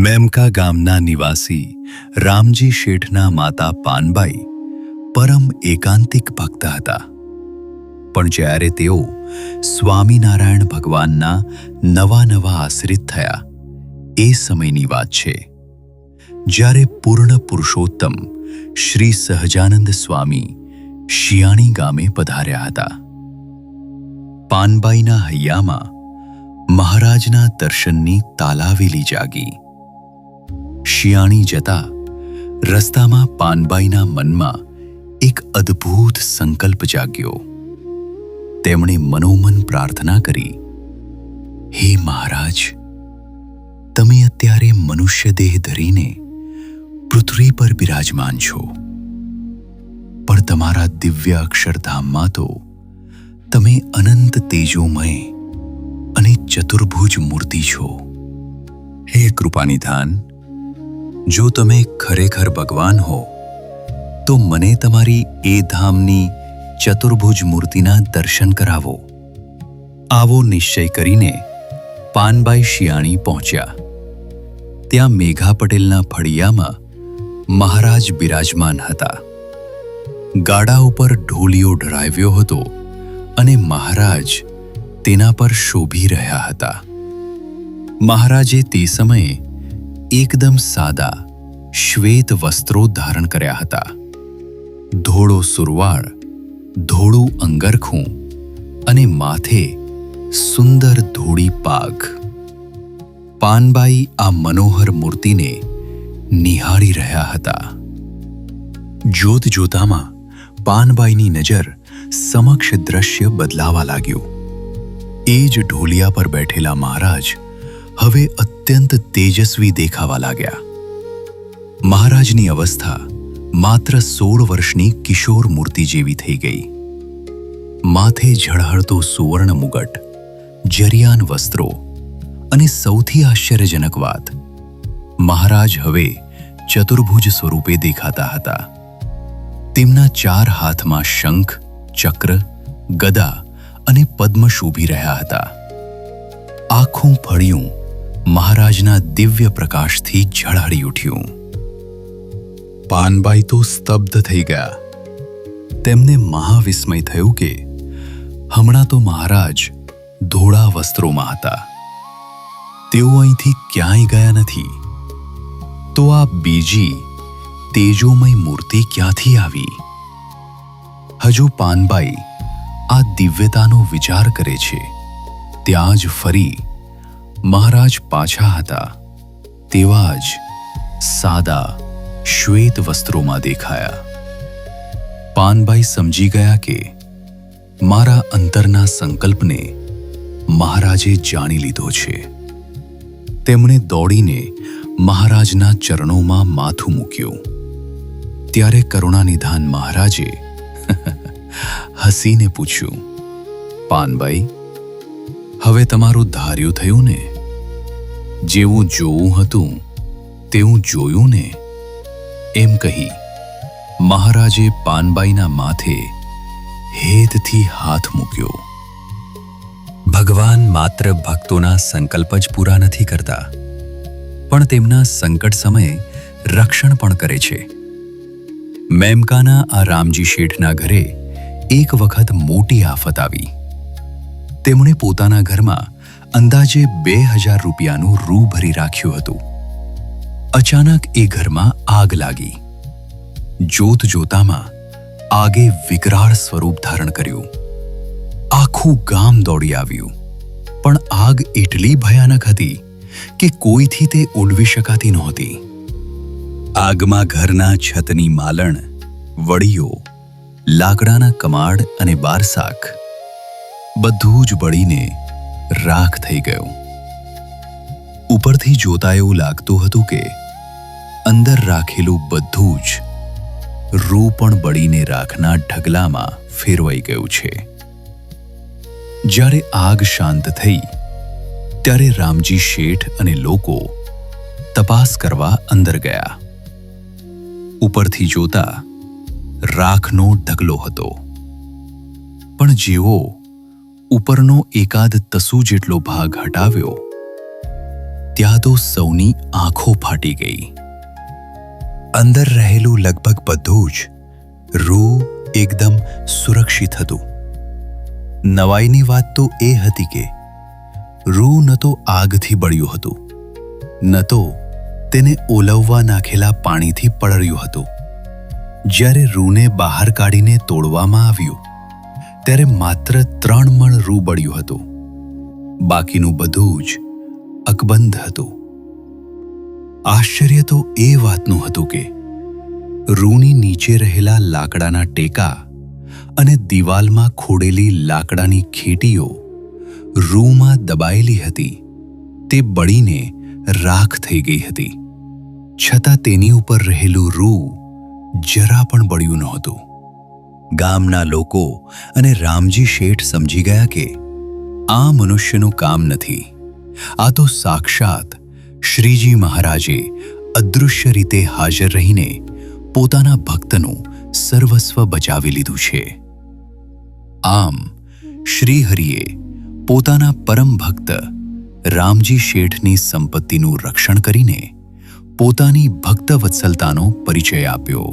મેમકા ગામના નિવાસી રામજી શેઠના માતા પાનબાઈ પરમ એકાંતિક ભક્ત હતા. પણ જ્યારે તેઓ સ્વામિનારાયણ ભગવાનના નવા આશ્રિત થયા એ સમયની વાત છે, જ્યારે પૂર્ણ પુરુષોત્તમ શ્રી સહજાનંદ સ્વામી શિયાણી ગામે પધાર્યા હતા. પાનબાઈના હૈયામાં મહારાજના દર્શનની તાલાવેલી જાગી. શિયાણી જતા રસ્તામાં પાનબાઈના મનમાં એક અદ્ભુત સંકલ્પ જાગ્યો. તેમણે મનોમન પ્રાર્થના કરી, હે મહારાજ, તમે અત્યારે મનુષ્ય દેહ ધરીને પૃથ્વી પર બિરાજમાન છો, પણ તમારા દિવ્ય અક્ષરધામમાં તો તમે અનંત તેજોમય અને ચતુર્ભુજ મૂર્તિ છો. હે કૃપાનિધાન, જો તમે ખરેખર ભગવાન હો તો મને તમારી એ ધામની ચતુર્ભુજ મૂર્તિના દર્શન કરાવો. આવો નિશ્ચય કરીને પાનબાઈ શિયાણી પહોંચ્યા. ત્યાં મેઘા પટેલના ફળિયામાં મહારાજ બિરાજમાન હતા. ગાડા ઉપર ઢોલિયો ઢળાવ્યો હતો અને મહારાજ તેના પર શોભી રહ્યા હતા. મહારાજે તે સમયે એકદમ સાદા શ્વેત વસ્ત્રો ધારણ કર્યા હતા. ધોળો સુરવાળ, ધોળું અંગરખું અને માથે સુંદર ધોળી પાઘ. પાનબાઈ આ મનોહર મૂર્તિને નિહાળી રહ્યા હતા. જોત જોતામાં પાનબાઈની નજર સમક્ષ દ્રશ્ય બદલાવા લાગ્યું. એ જ ઢોલિયા પર બેઠેલા મહારાજ હવે અત્યંત તેજસ્વી દેખાવા લાગ્યા. મહારાજની અવસ્થા માત્ર 16 વર્ષની કિશોર મૂર્તિ જેવી થઈ ગઈ. માથે ઝળહળતો સુવર્ણ મુગટ, જરિયાન વસ્ત્રો અને સૌથી આશ્ચર્યજનક વાત, મહારાજ હવે ચતુર્ભુજ સ્વરૂપે દેખાતા હતા. તેમના 4 હાથમાં શંખ, ચક્ર, ગદા અને પદ્મ શોભી રહ્યા હતા. આખું ફળિયું મહારાજના દિવ્ય પ્રકાશથી ઝળહળી ઉઠ્યું. પાનબાઈ તો સ્તબ્ધ થઈ ગયા. તેમને મહાવિસ્મય થયું કે હમણાં તો મહારાજ ધોળા વસ્ત્રોમાં હતા. તેઓ અહીંથી ક્યાંય ગયા નથી. તો આ બીજી તેજોમય મૂર્તિ ક્યાંથી આવી? હજુ પાનબાઈ આ દિવ્યતાનો વિચાર કરે છે, ત્યાં જ ફરી મહારાજ પાછા હતા તેવા જ સાદા શ્વેત વસ્ત્રોમાં દેખાયા. પાનબાઈ સમજી ગયા કે મારા અંતરના સંકલ્પને મહારાજે જાણી લીધો છે. તેમણે દોડીને મહારાજના ચરણોમાં માથું મૂક્યું. ત્યારે કરુણાનિધાન મહારાજે હસીને પૂછ્યું, પાનબાઈ, હવે તમારું ધાર્યું થયું ને? જેવું જોવું હતું તેવું જોયું ને? એમ કહી મહારાજે પાનબાઈના માથે હેતથી હાથ મૂક્યો. ભગવાન માત્ર ભક્તોના સંકલ્પ જ પૂરા નથી કરતા, પણ તેમના સંકટ સમયે રક્ષણ પણ કરે છે. મેમકાના આ રામજી શેઠના ઘરે એક વખત મોટી આફત આવી. તેમણે પોતાના ઘરમાં અંદાજે 2000 રૂપિયાનું રૂ ભરી રાખ્યું હતું. અચાનક એ ઘરમાં આગ લાગી. જોત જોતામાં આગે વિકરાળ સ્વરૂપ ધારણ કર્યું. આખું ગામ દોડી આવ્યું, પણ આગ એટલી ભયાનક હતી કે કોઈથી તે ઓલવી શકાતી નહોતી. આગમાં ઘરના છતની માલણ, વડીઓ, લાકડાના કમાડ અને બારસાખ બધું જ બળીને રાખ થઈ ગયું. ઉપરથી જોતા એવું લાગતું હતું કે અંદર રાખેલું બધું જ રૂ પણ બળીને રાખના ઢગલામાં ફેરવાઈ ગયું છે. જ્યારે આગ શાંત થઈ ત્યારે રામજી શેઠ અને લોકો તપાસ કરવા અંદર ગયા. ઉપરથી જોતા રાખનો ઢગલો હતો, પણ જેવો ઉપરનો એકાદ તસુ જેટલો ભાગ હટાવ્યો ત્યાં તો સૌની આંખો ફાટી ગઈ. અંદર રહેલું લગભગ બધું જ રૂ એકદમ સુરક્ષિત હતું. નવાઈની વાત તો એ હતી કે રૂ ન તો આગથી બળ્યું હતું, ન તો તેને ઓલવવા નાખેલા પાણીથી પલળ્યું હતું. જ્યારે રૂને બહાર કાઢીને તોડવામાં આવ્યું ત્યારે માત્ર 3 મણ રૂ બળ્યું હતું. બાકીનું બધું જ અકબંધ હતું. આશ્ચર્ય તો એ વાતનું હતું કે રૂની નીચે રહેલા લાકડાના ટેકા અને દિવાલમાં ખોડેલી લાકડાની ખેટીઓ રૂમાં દબાયેલી હતી તે બળીને રાખ થઈ ગઈ હતી. છતાં તેની ઉપર રહેલું રૂ જરા પણ બળ્યું નહોતું. ગામના લોકો અને રામજી શેઠ સમજી ગયા કે આ મનુષ્યનું કામ નથી, આ તો સાક્ષાત શ્રીજી મહારાજે અદૃશ્ય રીતે હાજર રહીને પોતાના ભક્તનું સર્વસ્વ બચાવી લીધું છે. આમ શ્રીહરિએ પોતાના પરમ ભક્ત રામજી શેઠની સંપત્તિનું રક્ષણ કરીને પોતાની ભક્તવત્સલતાનો પરિચય આપ્યો.